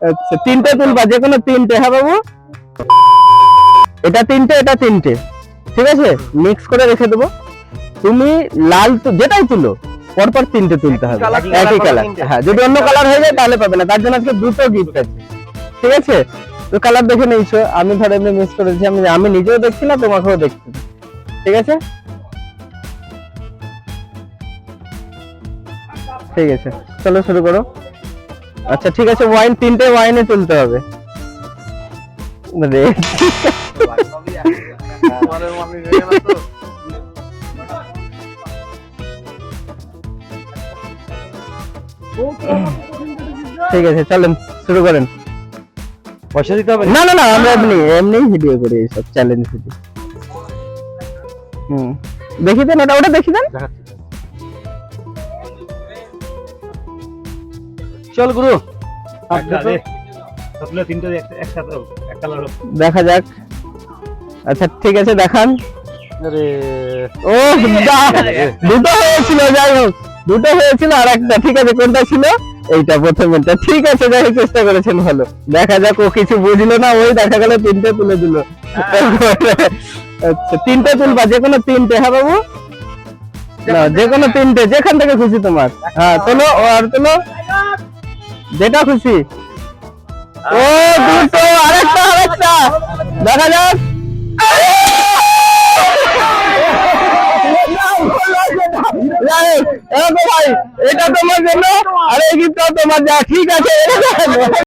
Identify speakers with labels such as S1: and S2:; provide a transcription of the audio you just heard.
S1: আচ্ছা তিনটে তুলবা, যে কোনো তিনটে। হ্যাঁ বাবু, এটা তিনটে, এটা তিনটে, ঠিক আছে, মিক্স করে রেখে দেবো। তুমি লাল যেটাই তুলো পরপর তিনটে তুলতে হবে, একই কালার। হ্যাঁ, যদি অন্য কালার হয়ে যায় তাহলে পাবে না, তার জন্য আজকে দুটো গিফট আছে, ঠিক আছে। তো কালার দেখে নিয়েছো, আমি ধরো এমনি মিক্স করেছি, আমি নিজেও দেখছি না, তোমাকেও দেখছি, ঠিক আছে। ঠিক আছে, চলো শুরু করো। আচ্ছা ঠিক আছে, ওয়াইন তিনটে ওয়াইনে তুলতে হবে। ঠিক আছে, চলেন শুরু করেন।
S2: পয়সা দিতে হবে
S1: না না না, আমরা এমনি ভিডিও করি, এইসব চ্যালেঞ্জ ভিডিও। দেখি দেন, ওটা দেখি দেন।
S2: চল গুরু,
S1: দেখা যাক। আচ্ছা ঠিক আছে, দেখান। ও দুটো হয়েছিল, যাই হোক দুটো হয়েছিল, আর একটা ঠিক আছে, কোনটা ছিল? এইটা প্রথমেরটা, ঠিক আছে, যাই হোক চেষ্টা করেছেন ভালো। দেখা যাক, ও কিছু বুঝলো না, ওই দেখা গেল তিনটে তুলে দিল। আচ্ছা তিনটে তুলবা, যে কোনো তিনটে। হ্যাঁ বাবু, না যে কোনো তিনটে, যেখান থেকে খুশি তোমার। হ্যাঁ তোলো, আর তোলো যেটা খুশি। ও দুটো, আরেকটা আরেকটা, দেখা যাক। ভাই এটা তোমার জন্য, আর এই গিফটটা তোমার, যা ঠিক আছে।